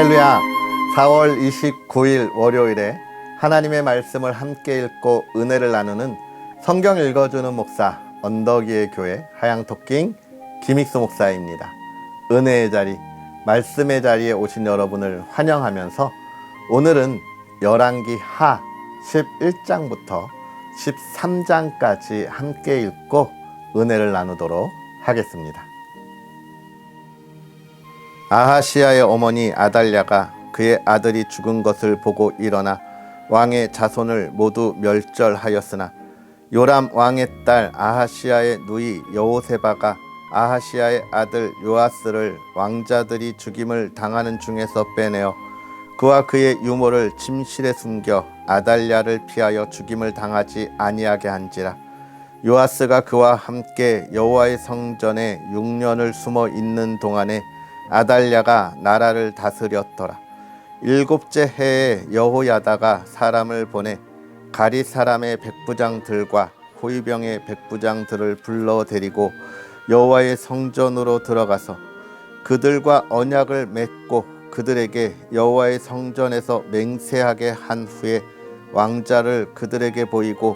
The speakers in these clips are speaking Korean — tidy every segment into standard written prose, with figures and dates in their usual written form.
할렐루야. 4월 29일 월요일에 하나님의 말씀을 함께 읽고 은혜를 나누는 성경 읽어주는 목사 언덕위의 교회 하양토킹 김익수 목사입니다. 은혜의 자리, 말씀의 자리에 오신 여러분을 환영하면서 오늘은 열왕기 하 11장부터 13장까지 함께 읽고 은혜를 나누도록 하겠습니다. 아하시야의 어머니 아달랴가 그의 아들이 죽은 것을 보고 일어나 왕의 자손을 모두 멸절하였으나 요람 왕의 딸 아하시야의 누이 여호세바가 아하시야의 아들 요아스를 왕자들이 죽임을 당하는 중에서 빼내어 그와 그의 유모를 침실에 숨겨 아달랴를 피하여 죽임을 당하지 아니하게 한지라. 요아스가 그와 함께 여호와의 성전에 6년을 숨어 있는 동안에 아달랴가 나라를 다스렸더라. 7째 해에 여호야다가 사람을 보내 가리 사람의 백부장들과 호위병의 백부장들을 불러 데리고 여호와의 성전으로 들어가서 그들과 언약을 맺고 그들에게 여호와의 성전에서 맹세하게 한 후에 왕자를 그들에게 보이고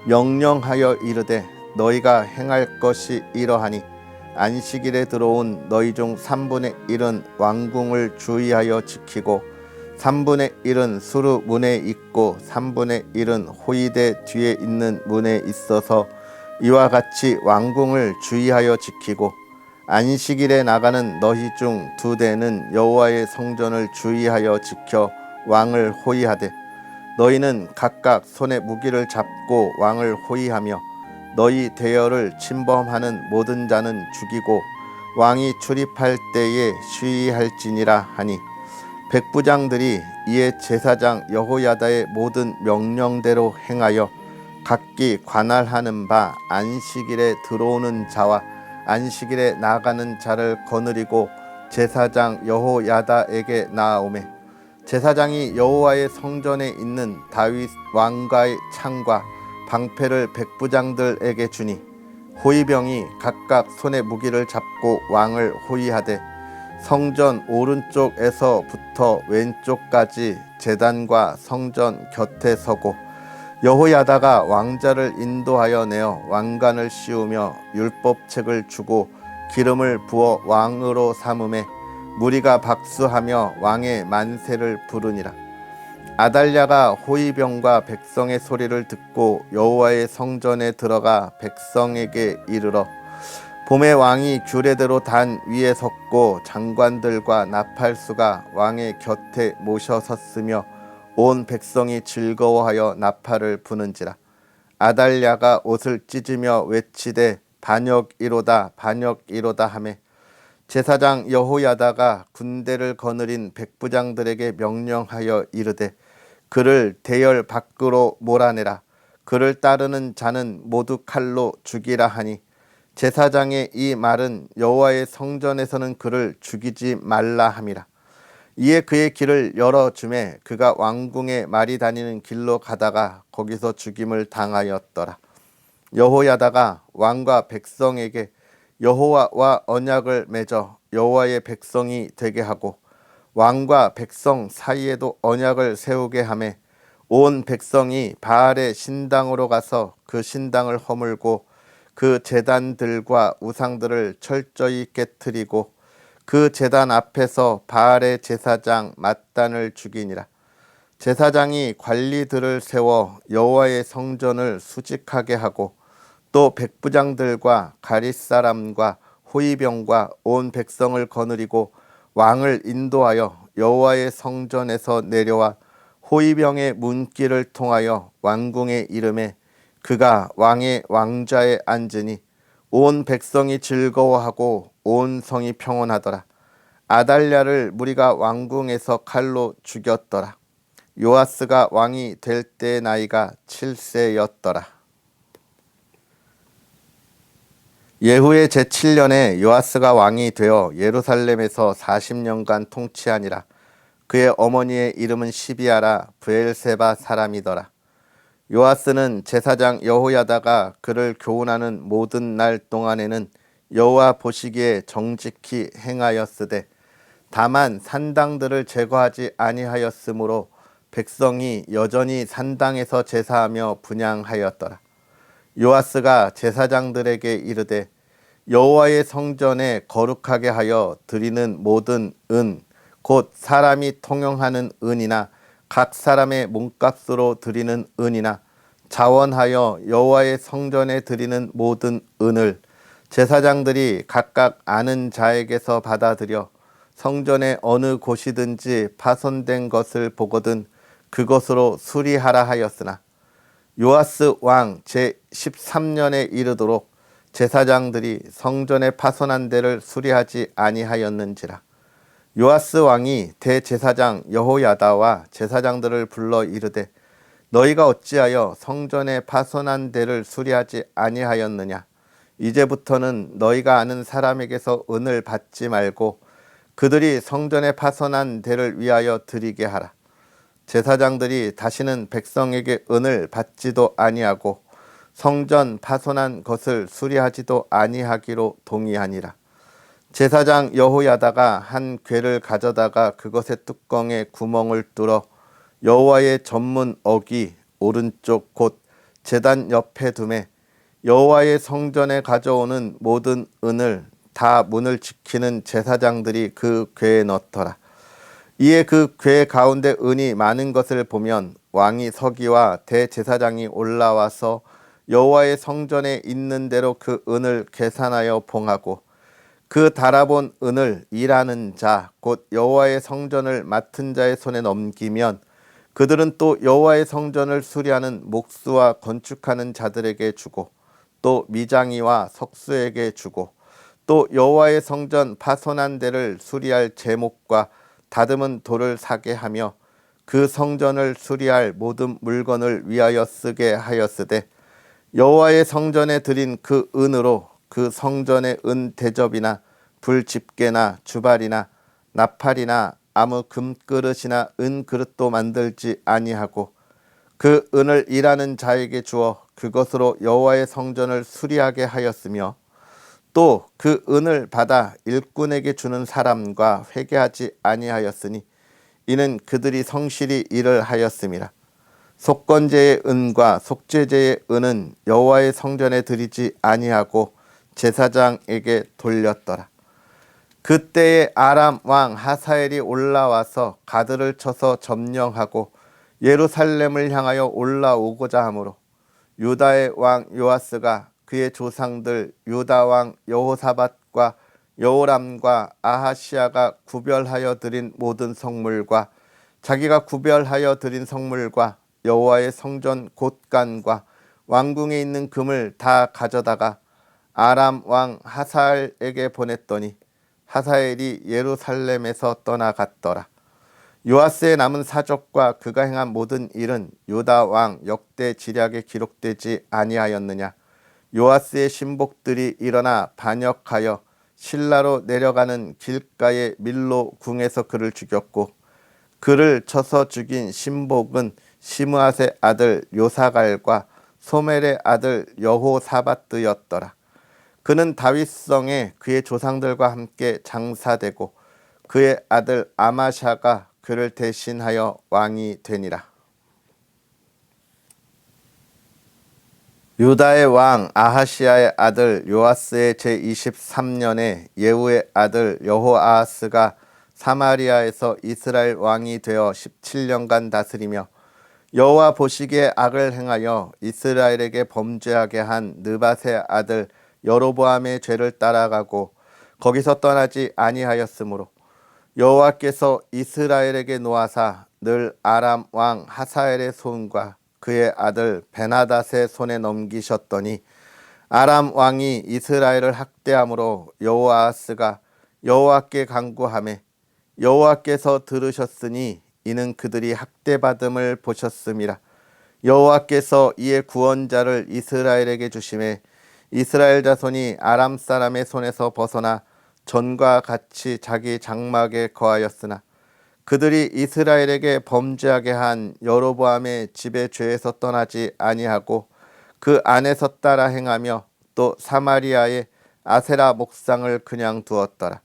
명령하여 이르되 너희가 행할 것이 이러하니 안식일에 들어온 너희 중 3분의 1은 왕궁을 주의하여 지키고 3분의 1은 수루 문에 있고 3분의 1은 호위대 뒤에 있는 문에 있어서 이와 같이 왕궁을 주의하여 지키고 안식일에 나가는 너희 중 2대는 여호와의 성전을 주의하여 지켜 왕을 호위하되 너희는 각각 손에 무기를 잡고 왕을 호위하며 너희 대열을 침범하는 모든 자는 죽이고 왕이 출입할 때에 쉬이할지니라 하니 백부장들이 이에 제사장 여호야다의 모든 명령대로 행하여 각기 관할하는 바 안식일에 들어오는 자와 안식일에 나가는 자를 거느리고 제사장 여호야다에게 나아오매 제사장이 여호와의 성전에 있는 다윗 왕가의 창과 방패를 백부장들에게 주니 호위병이 각각 손에 무기를 잡고 왕을 호위하되 성전 오른쪽에서부터 왼쪽까지 제단과 성전 곁에 서고 여호야다가 왕자를 인도하여 내어 왕관을 씌우며 율법책을 주고 기름을 부어 왕으로 삼음에 무리가 박수하며 왕의 만세를 부르니라. 아달랴가 호위병과 백성의 소리를 듣고 여호와의 성전에 들어가 백성에게 이르러 봄에 왕이 규례대로 단 위에 섰고 장관들과 나팔수가 왕의 곁에 모셔 섰으며 온 백성이 즐거워하여 나팔을 부는지라. 아달랴가 옷을 찢으며 외치되 반역이로다 반역이로다 하매 제사장 여호야다가 군대를 거느린 백부장들에게 명령하여 이르되 그를 대열 밖으로 몰아내라. 그를 따르는 자는 모두 칼로 죽이라 하니 제사장의 이 말은 여호와의 성전에서는 그를 죽이지 말라 함이라. 이에 그의 길을 열어주매 그가 왕궁에 말이 다니는 길로 가다가 거기서 죽임을 당하였더라. 여호야다가 왕과 백성에게 여호와와 언약을 맺어 여호와의 백성이 되게 하고 왕과 백성 사이에도 언약을 세우게 하매 온 백성이 바알의 신당으로 가서 그 신당을 허물고 그 제단들과 우상들을 철저히 깨뜨리고 그 제단 앞에서 바알의 제사장 mat단을 죽이니라. 제사장이 관리들을 세워 여호와의 성전을 수직하게 하고 또 백부장들과 가릿 사람과 호위병과 온 백성을 거느리고 왕을 인도하여 여호와의 성전에서 내려와 호위병의 문길을 통하여 왕궁에 이르매 그가 왕의 왕좌에 앉으니 온 백성이 즐거워하고 온 성이 평온하더라. 아달랴를 무리가 왕궁에서 칼로 죽였더라. 요아스가 왕이 될 때의 나이가 7세였더라. 예후의 제7년에 요아스가 왕이 되어 예루살렘에서 40년간 통치하니라. 그의 어머니의 이름은 시비아라 브엘세바 사람이더라. 요아스는 제사장 여호야다가 그를 교훈하는 모든 날 동안에는 여호와 보시기에 정직히 행하였으되 다만 산당들을 제거하지 아니하였으므로 백성이 여전히 산당에서 제사하며 분향하였더라. 요아스가 제사장들에게 이르되 여호와의 성전에 거룩하게 하여 드리는 모든 은 곧 사람이 통용하는 은이나 각 사람의 몸값으로 드리는 은이나 자원하여 여호와의 성전에 드리는 모든 은을 제사장들이 각각 아는 자에게서 받아들여 성전의 어느 곳이든지 파손된 것을 보거든 그것으로 수리하라 하였으나 요아스 왕 제13년에 이르도록 제사장들이 성전의 파손한 데를 수리하지 아니하였는지라. 요아스 왕이 대제사장 여호야다와 제사장들을 불러 이르되 너희가 어찌하여 성전의 파손한 데를 수리하지 아니하였느냐. 이제부터는 너희가 아는 사람에게서 은을 받지 말고 그들이 성전의 파손한 데를 위하여 드리게 하라. 제사장들이 다시는 백성에게 은을 받지도 아니하고 성전 파손한 것을 수리하지도 아니하기로 동의하니라. 제사장 여호야다가 한 궤를 가져다가 그것의 뚜껑에 구멍을 뚫어 여호와의 전문 어귀 오른쪽 곧 제단 옆에 두매 여호와의 성전에 가져오는 모든 은을 다 문을 지키는 제사장들이 그 궤에 넣더라. 이에 그 궤 가운데 은이 많은 것을 보면 왕이 서기와 대제사장이 올라와서 여호와의 성전에 있는 대로 그 은을 계산하여 봉하고 그 달아본 은을 일하는 자 곧 여호와의 성전을 맡은 자의 손에 넘기면 그들은 또 여호와의 성전을 수리하는 목수와 건축하는 자들에게 주고 또 미장이와 석수에게 주고 또 여호와의 성전 파손한 데를 수리할 제목과 다듬은 돌을 사게 하며 그 성전을 수리할 모든 물건을 위하여 쓰게 하였으되 여호와의 성전에 드린 그 은으로 그 성전의 은 대접이나 불집게나 주발이나 나팔이나 아무 금그릇이나 은그릇도 만들지 아니하고 그 은을 일하는 자에게 주어 그것으로 여호와의 성전을 수리하게 하였으며 또 그 은을 받아 일꾼에게 주는 사람과 회개하지 아니하였으니 이는 그들이 성실히 일을 하였음이라. 속건제의 은과 속죄제의 은은 여호와의 성전에 드리지 아니하고 제사장에게 돌렸더라. 그때에 아람 왕 하사엘이 올라와서 가드를 쳐서 점령하고 예루살렘을 향하여 올라오고자 하므로 유다의 왕 요아스가 그의 조상들 유다 왕 여호사밧과 여호람과 아하시야가 구별하여 드린 모든 성물과 자기가 구별하여 드린 성물과 여호와의 성전 곳간과 왕궁에 있는 금을 다 가져다가 아람 왕 하사엘에게 보냈더니 하사엘이 예루살렘에서 떠나갔더라. 요아스의 남은 사적과 그가 행한 모든 일은 유다 왕 역대 지략에 기록되지 아니하였느냐. 요아스의 신복들이 일어나 반역하여 실라로 내려가는 길가의 밀로 궁에서 그를 죽였고 그를 쳐서 죽인 신복은 시므앗의 아들 요사갈과 소멜의 아들 여호사밧드였더라. 그는 다윗성에 그의 조상들과 함께 장사되고 그의 아들 아마샤가 그를 대신하여 왕이 되니라. 유다의 왕 아하시야의 아들 요아스의 제23년에 예후의 아들 여호아하스가 사마리아에서 이스라엘 왕이 되어 17년간 다스리며 여호와 보시기에 악을 행하여 이스라엘에게 범죄하게 한 느밧의 아들 여로보암의 죄를 따라가고 거기서 떠나지 아니하였으므로 여호와께서 이스라엘에게 노하사 늘 아람 왕 하사엘의 손과 그의 아들 베나닷의 손에 넘기셨더니 아람 왕이 이스라엘을 학대함으로 여호아하스가 여호와께 간구하매 여호와께서 들으셨으니 이는 그들이 학대받음을 보셨음이라. 여호와께서 이에 구원자를 이스라엘에게 주심에 이스라엘 자손이 아람 사람의 손에서 벗어나 전과 같이 자기 장막에 거하였으나 그들이 이스라엘에게 범죄하게 한 여로보암의 집의 죄에서 떠나지 아니하고 그 안에서 따라 행하며 또 사마리아의 아세라 목상을 그냥 두었더라.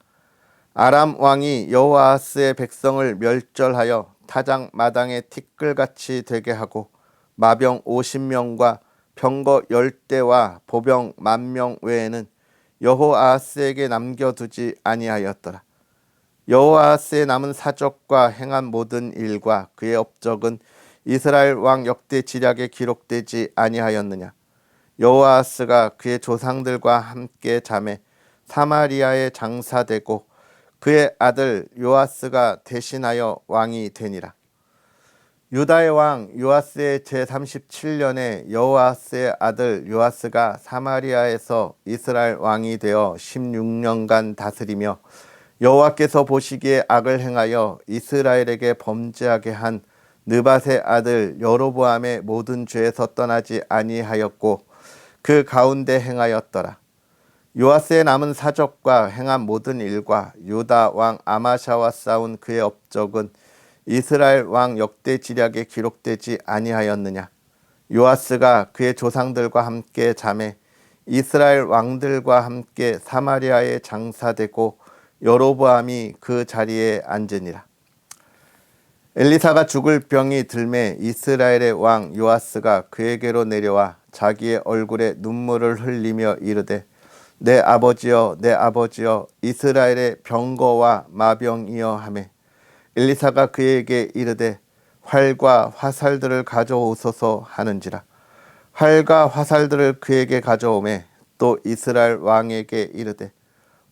아람 왕이 여호아하스의 백성을 멸절하여 타작 마당의 티끌같이 되게 하고 마병 50명과 병거 10대와 보병 10,000명 외에는 여호아하스에게 남겨두지 아니하였더라. 여호아하스의 남은 사적과 행한 모든 일과 그의 업적은 이스라엘 왕 역대 지략에 기록되지 아니하였느냐. 여호아하스가 그의 조상들과 함께 잠에 사마리아에 장사되고 그의 아들 요아스가 대신하여 왕이 되니라. 유다의 왕 요아스의 제37년에 여호아스의 아들 요아스가 사마리아에서 이스라엘 왕이 되어 16년간 다스리며 여호와께서 보시기에 악을 행하여 이스라엘에게 범죄하게 한 느밧의 아들 여로보암의 모든 죄에서 떠나지 아니하였고 그 가운데 행하였더라. 요아스의 남은 사적과 행한 모든 일과 유다 왕 아마샤와 싸운 그의 업적은 이스라엘 왕 역대 지략에 기록되지 아니하였느냐. 요아스가 그의 조상들과 함께 잠에 이스라엘 왕들과 함께 사마리아에 장사되고 여로보암이 그 자리에 앉으니라. 엘리사가 죽을 병이 들매 이스라엘의 왕 요아스가 그에게로 내려와 자기의 얼굴에 눈물을 흘리며 이르되 내 아버지여 내 아버지여 이스라엘의 병거와 마병이여 하매 엘리사가 그에게 이르되 활과 화살들을 가져오소서 하는지라. 활과 화살들을 그에게 가져오매 또 이스라엘 왕에게 이르되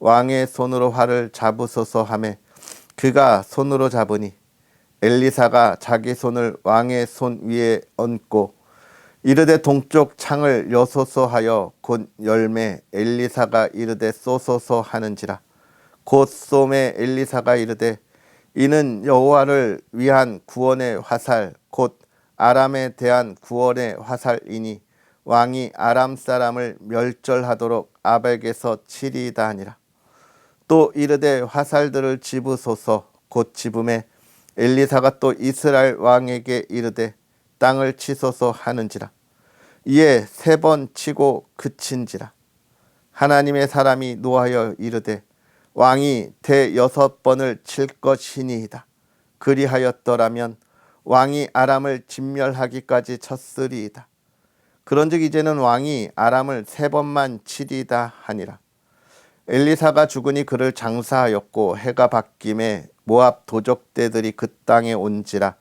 왕의 손으로 활을 잡으소서 하매 그가 손으로 잡으니 엘리사가 자기 손을 왕의 손 위에 얹고 이르되 동쪽 창을 여소서 하여 곧 열매 엘리사가 이르되 쏘소서 하는지라. 곧 쏘매 엘리사가 이르되 이는 여호와를 위한 구원의 화살 곧 아람에 대한 구원의 화살이니 왕이 아람 사람을 멸절하도록 아벡에서 치리이다 하니라. 또 이르되 화살들을 집으소서. 곧 집음에 엘리사가 또 이스라엘 왕에게 이르되 땅을 치소서 하는지라. 이에 3번 치고 그친지라. 하나님의 사람이 노하여 이르되 왕이 대6번을 칠 것이니이다. 그리하였더라면 왕이 아람을 진멸하기까지 쳤으리이다. 그런즉 이제는 왕이 아람을 3번만 치리이다 하니라. 엘리사가 죽으니 그를 장사하였고 해가 바뀜에 모압 도적대들이 그 땅에 온지라.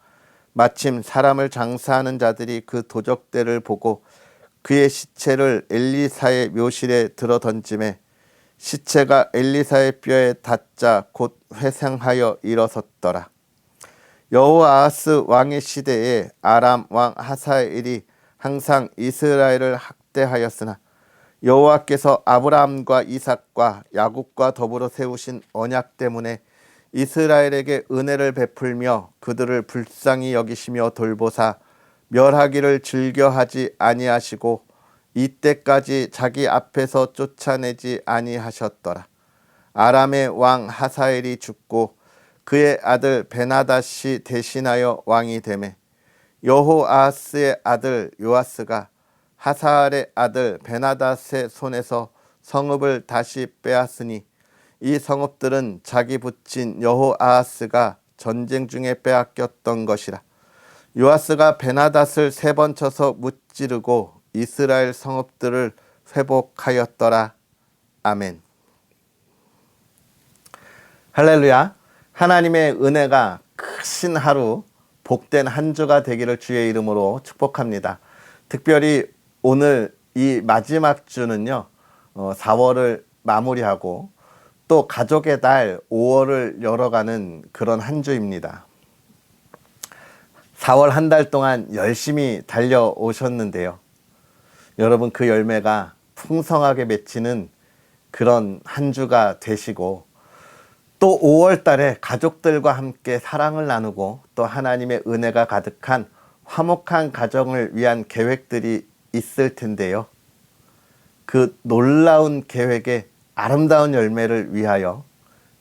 마침 사람을 장사하는 자들이 그 도적대를 보고 그의 시체를 엘리사의 묘실에 들어 던짐에 시체가 엘리사의 뼈에 닿자 곧 회생하여 일어섰더라. 여호아하스 왕의 시대에 아람 왕 하사엘이 항상 이스라엘을 학대하였으나 여호와께서 아브라함과 이삭과 야곱과 더불어 세우신 언약 때문에 이스라엘에게 은혜를 베풀며 그들을 불쌍히 여기시며 돌보사 멸하기를 즐겨하지 아니하시고 이때까지 자기 앞에서 쫓아내지 아니하셨더라. 아람의 왕 하사엘이 죽고 그의 아들 베나닷이 대신하여 왕이 되매 여호아하스의 아들 요아스가 하사엘의 아들 베나닷의 손에서 성읍을 다시 빼앗으니 이 성읍들은 자기 부친 여호아하스가 전쟁 중에 빼앗겼던 것이라. 요아스가 베나닷을 3번 쳐서 무찌르고 이스라엘 성읍들을 회복하였더라. 아멘. 할렐루야. 하나님의 은혜가 크신 하루, 복된 한 주가 되기를 주의 이름으로 축복합니다. 특별히 오늘 이 마지막 주는요, 4월을 마무리하고 또 가족의 달 5월을 열어가는 그런 한 주입니다. 4월 한 달 동안 열심히 달려오셨는데요. 여러분 그 열매가 풍성하게 맺히는 그런 한 주가 되시고 또 5월 달에 가족들과 함께 사랑을 나누고 또 하나님의 은혜가 가득한 화목한 가정을 위한 계획들이 있을 텐데요. 그 놀라운 계획의 아름다운 열매를 위하여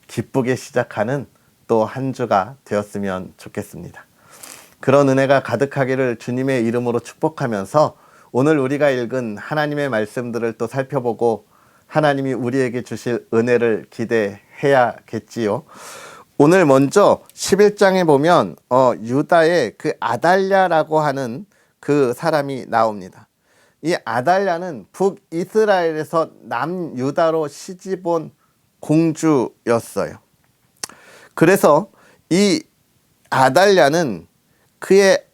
기쁘게 시작하는 또 한 주가 되었으면 좋겠습니다. 그런 은혜가 가득하기를 주님의 이름으로 축복하면서 오늘 우리가 읽은 하나님의 말씀들을 또 살펴보고 하나님이 우리에게 주실 은혜를 기대해 해야겠지요. 오늘 먼저 11장에 보면 유다의 그 아달랴라고 하는 그 사람이 나옵니다. 이 아달랴는 북이스라엘에서 남유다로 시집온 공주였어요. 그래서 이 아달랴는 그의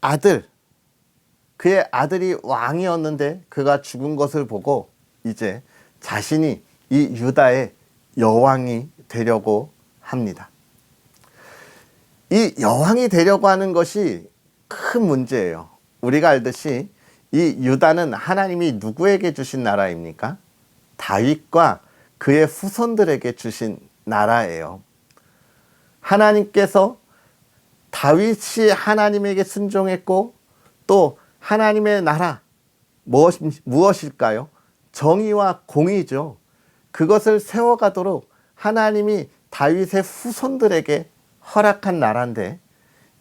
아들이 왕이었는데 그가 죽은 것을 보고 이제 자신이 이 유다의 여왕이 되려고 합니다. 이 여왕이 되려고 하는 것이 큰 문제예요. 우리가 알듯이 이 유다는 하나님이 누구에게 주신 나라입니까? 다윗과 그의 후손들에게 주신 나라예요. 하나님께서 다윗이 하나님에게 순종했고 또 하나님의 나라 무엇일까요? 정의와 공의죠. 그것을 세워가도록 하나님이 다윗의 후손들에게 허락한 나라인데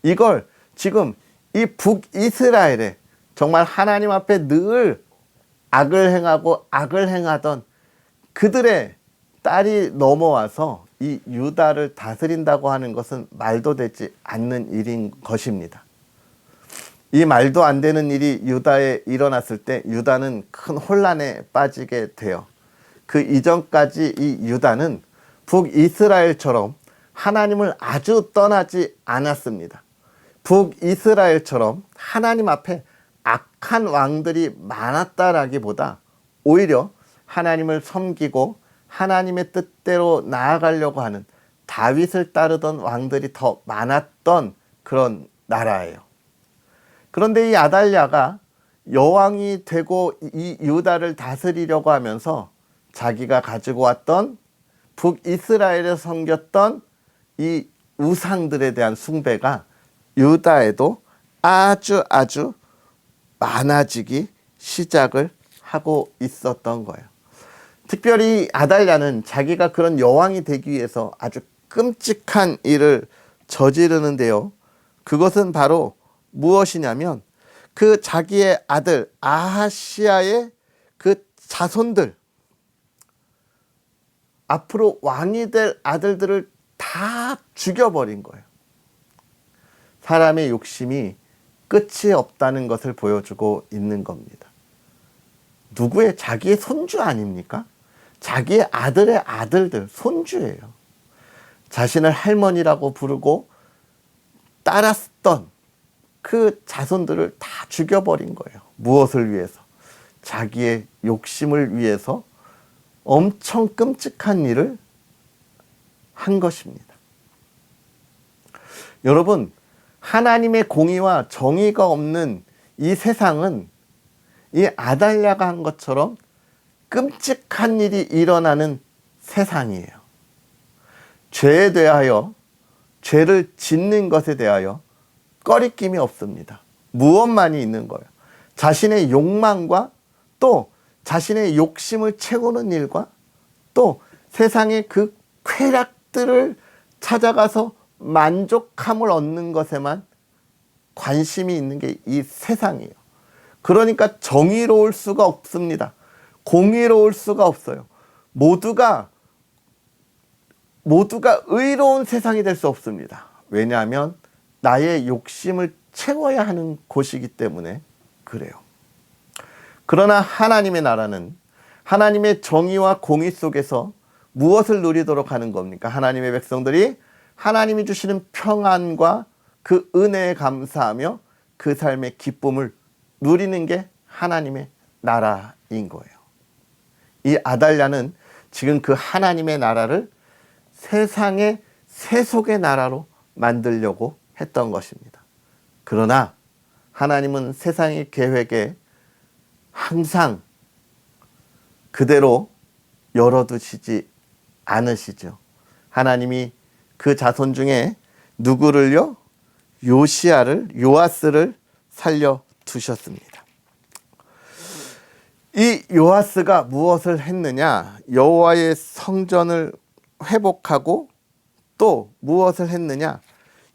이걸 지금 이 북이스라엘에 정말 하나님 앞에 늘 악을 행하고 악을 행하던 그들의 딸이 넘어와서 이 유다를 다스린다고 하는 것은 말도 되지 않는 일인 것입니다. 이 말도 안 되는 일이 유다에 일어났을 때 유다는 큰 혼란에 빠지게 돼요. 그 이전까지 이 유다는 북이스라엘처럼 하나님을 아주 떠나지 않았습니다. 북이스라엘처럼 하나님 앞에 악한 왕들이 많았다라기보다 오히려 하나님을 섬기고 하나님의 뜻대로 나아가려고 하는 다윗을 따르던 왕들이 더 많았던 그런 나라예요. 그런데 이 아달랴가 여왕이 되고 이 유다를 다스리려고 하면서 자기가 가지고 왔던 북이스라엘에 섬겼던 이 우상들에 대한 숭배가 유다에도 아주 많아지기 시작을 하고 있었던 거예요. 특별히 아달랴는 자기가 그런 여왕이 되기 위해서 아주 끔찍한 일을 저지르는데요. 그것은 바로 무엇이냐면 그 자기의 아들 아하시아의 그 자손들, 앞으로 왕이 될 아들들을 다 죽여버린 거예요. 사람의 욕심이 끝이 없다는 것을 보여주고 있는 겁니다. 누구의? 자기의 손주 아닙니까? 자기의 아들의 아들들, 손주예요. 자신을 할머니라고 부르고 따랐던 그 자손들을 다 죽여버린 거예요. 무엇을 위해서? 자기의 욕심을 위해서 엄청 끔찍한 일을 한 것입니다. 여러분, 하나님의 공의와 정의가 없는 이 세상은 이 아달랴가 한 것처럼 끔찍한 일이 일어나는 세상이에요. 죄에 대하여, 죄를 짓는 것에 대하여 꺼리낌이 없습니다. 무엇만이 있는 거예요. 자신의 욕망과 또 자신의 욕심을 채우는 일과 또 세상의 그 쾌락들을 찾아가서 만족함을 얻는 것에만 관심이 있는 게 이 세상이에요. 그러니까 정의로울 수가 없습니다. 공의로울 수가 없어요. 모두가 의로운 세상이 될 수 없습니다. 왜냐하면 나의 욕심을 채워야 하는 곳이기 때문에 그래요. 그러나 하나님의 나라는 하나님의 정의와 공의 속에서 무엇을 누리도록 하는 겁니까? 하나님의 백성들이 하나님이 주시는 평안과 그 은혜에 감사하며 그 삶의 기쁨을 누리는 게 하나님의 나라인 거예요. 이 아달랴는 지금 그 하나님의 나라를 세상의 세속의 나라로 만들려고 했던 것입니다. 그러나 하나님은 세상의 계획에 항상 그대로 열어두시지 않으시죠. 하나님이 그 자손 중에 누구를요? 요아스를 살려두셨습니다. 이 요아스가 무엇을 했느냐? 여호와의 성전을 회복하고 또 무엇을 했느냐?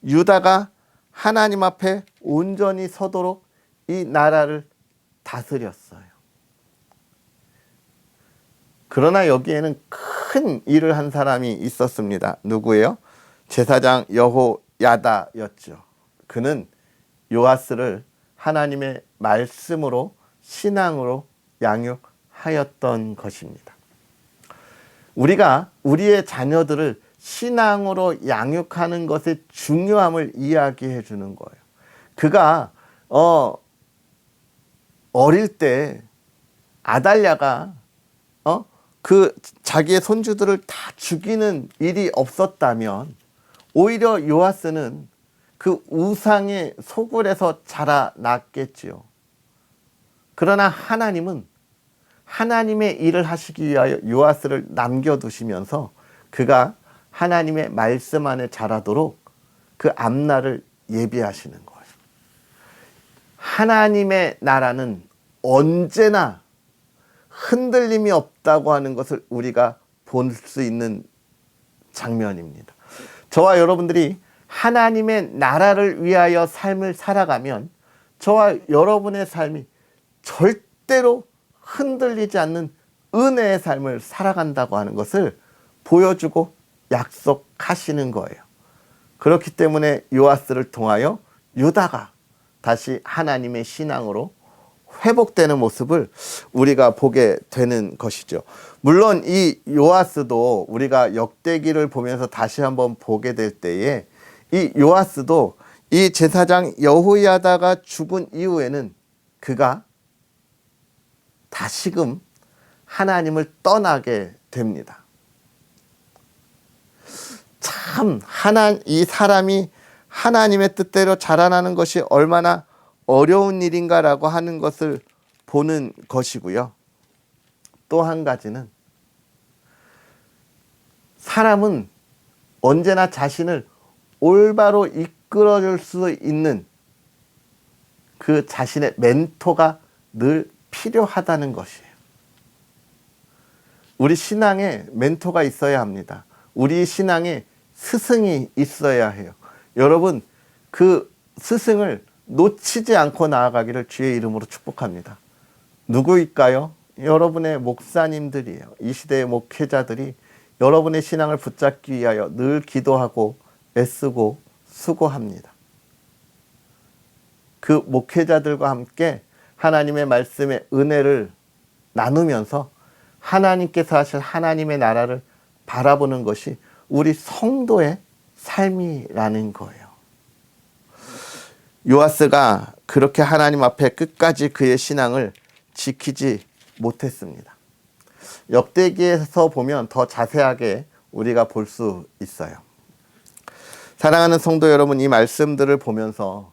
유다가 하나님 앞에 온전히 서도록 이 나라를 다스렸어요. 그러나 여기에는 큰 큰 일을 한 사람이 있었습니다. 누구예요? 제사장 여호야다였죠. 그는 요아스를 하나님의 말씀으로 신앙으로 양육하였던 것입니다. 우리가 우리의 자녀들을 신앙으로 양육하는 것의 중요함을 이야기해 주는 거예요. 그가 어릴 때 아달랴가 그 자기의 손주들을 다 죽이는 일이 없었다면 오히려 요아스는 그 우상의 소굴에서 자라났겠지요. 그러나 하나님은 하나님의 일을 하시기 위하여 요아스를 남겨두시면서 그가 하나님의 말씀 안에 자라도록 그 앞날을 예비하시는 거예요. 하나님의 나라는 언제나 흔들림이 없다고 하는 것을 우리가 볼 수 있는 장면입니다. 저와 여러분들이 하나님의 나라를 위하여 삶을 살아가면 저와 여러분의 삶이 절대로 흔들리지 않는 은혜의 삶을 살아간다고 하는 것을 보여주고 약속하시는 거예요. 그렇기 때문에 요아스를 통하여 유다가 다시 하나님의 신앙으로 회복되는 모습을 우리가 보게 되는 것이죠. 물론 이 요아스도 우리가 역대기를 보면서 다시 한번 보게 될 때에 이 요아스도 이 제사장 여호야다가 죽은 이후에는 그가 다시금 하나님을 떠나게 됩니다. 참 이 사람이 하나님의 뜻대로 자라나는 것이 얼마나 어려운 일인가라고 하는 것을 보는 것이고요. 또 한 가지는 사람은 언제나 자신을 올바로 이끌어줄 수 있는 그 자신의 멘토가 늘 필요하다는 것이에요. 우리 신앙에 멘토가 있어야 합니다. 우리 신앙에 스승이 있어야 해요. 여러분, 그 스승을 놓치지 않고 나아가기를 주의 이름으로 축복합니다. 누구일까요? 여러분의 목사님들이에요. 이 시대의 목회자들이 여러분의 신앙을 붙잡기 위하여 늘 기도하고 애쓰고 수고합니다. 그 목회자들과 함께 하나님의 말씀의 은혜를 나누면서 하나님께서 하실 하나님의 나라를 바라보는 것이 우리 성도의 삶이라는 거예요. 요아스가 그렇게 하나님 앞에 끝까지 그의 신앙을 지키지 못했습니다. 역대기에서 보면 더 자세하게 우리가 볼 수 있어요. 사랑하는 성도 여러분, 이 말씀들을 보면서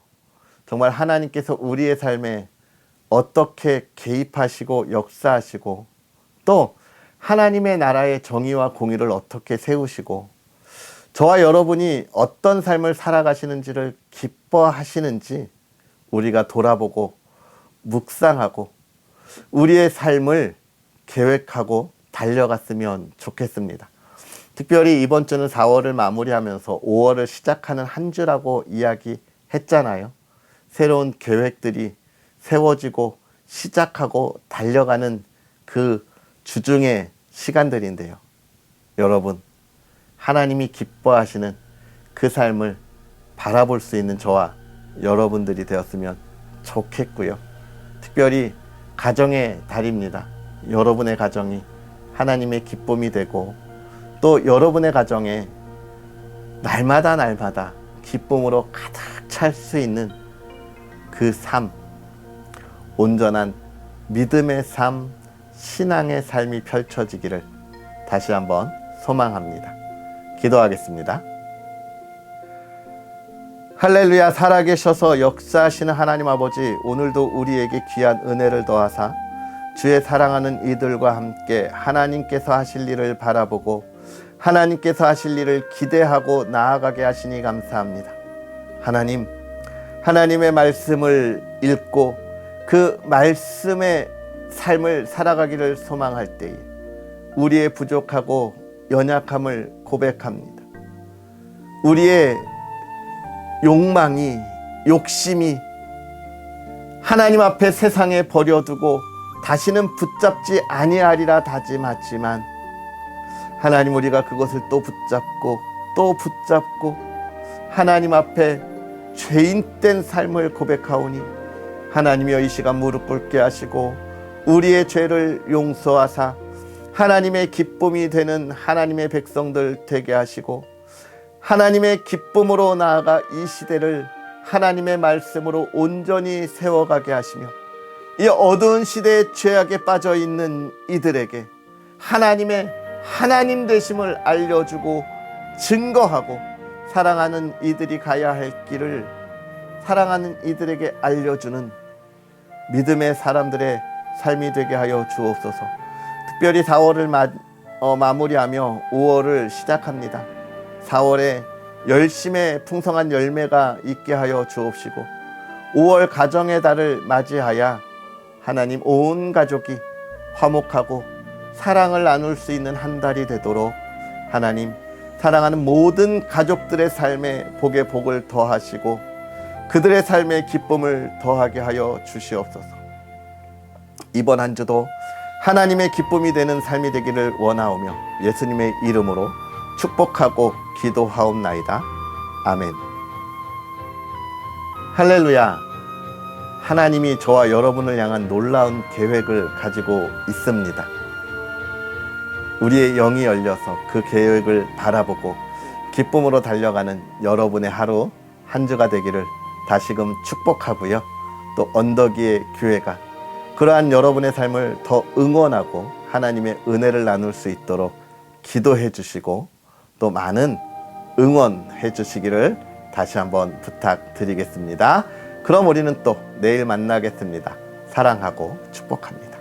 정말 하나님께서 우리의 삶에 어떻게 개입하시고 역사하시고 또 하나님의 나라의 정의와 공의를 어떻게 세우시고 저와 여러분이 어떤 삶을 살아가시는지를 기뻐하시는지 우리가 돌아보고 묵상하고 우리의 삶을 계획하고 달려갔으면 좋겠습니다. 특별히 이번 주는 4월을 마무리하면서 5월을 시작하는 한 주라고 이야기했잖아요. 새로운 계획들이 세워지고 시작하고 달려가는 그 주중의 시간들인데요. 여러분, 하나님이 기뻐하시는 그 삶을 바라볼 수 있는 저와 여러분들이 되었으면 좋겠고요. 특별히 가정의 달입니다. 여러분의 가정이 하나님의 기쁨이 되고 또 여러분의 가정에 날마다 기쁨으로 가득 찰 수 있는 그 삶, 온전한 믿음의 삶, 신앙의 삶이 펼쳐지기를 다시 한번 소망합니다. 기도하겠습니다. 할렐루야. 살아계셔서 역사하시는 하나님 아버지, 오늘도 우리에게 귀한 은혜를 더하사 주의 사랑하는 이들과 함께 하나님께서 하실 일을 바라보고 하나님께서 하실 일을 기대하고 나아가게 하시니 감사합니다. 하나님, 하나님의 말씀을 읽고 그 말씀의 삶을 살아가기를 소망할 때에 우리의 부족하고 연약함을 고백합니다. 우리의 욕망이, 욕심이 하나님 앞에 세상에 버려두고 다시는 붙잡지 아니하리라 다짐하지만 하나님, 우리가 그것을 또 붙잡고 또 붙잡고 하나님 앞에 죄인된 삶을 고백하오니 하나님이여 이 시간 무릎 꿇게 하시고 우리의 죄를 용서하사 하나님의 기쁨이 되는 하나님의 백성들 되게 하시고 하나님의 기쁨으로 나아가 이 시대를 하나님의 말씀으로 온전히 세워가게 하시며 이 어두운 시대의 죄악에 빠져 있는 이들에게 하나님의 하나님 되심을 알려주고 증거하고 사랑하는 이들이 가야 할 길을 사랑하는 이들에게 알려주는 믿음의 사람들의 삶이 되게 하여 주옵소서. 특별히 4월을 마무리하며 5월을 시작합니다. 4월에 열심의 풍성한 열매가 있게 하여 주옵시고 5월 가정의 달을 맞이하여 하나님 온 가족이 화목하고 사랑을 나눌 수 있는 한 달이 되도록 하나님 사랑하는 모든 가족들의 삶에 복의 복을 더하시고 그들의 삶에 기쁨을 더하게 하여 주시옵소서. 이번 한 주도 하나님의 기쁨이 되는 삶이 되기를 원하오며 예수님의 이름으로 축복하고 기도하옵나이다. 아멘. 할렐루야. 하나님이 저와 여러분을 향한 놀라운 계획을 가지고 있습니다. 우리의 영이 열려서 그 계획을 바라보고 기쁨으로 달려가는 여러분의 하루 한 주가 되기를 다시금 축복하고요. 또 언덕위의 교회가 그러한 여러분의 삶을 더 응원하고 하나님의 은혜를 나눌 수 있도록 기도해 주시고 또 많은 응원해 주시기를 다시 한번 부탁드리겠습니다. 그럼 우리는 또 내일 만나겠습니다. 사랑하고 축복합니다.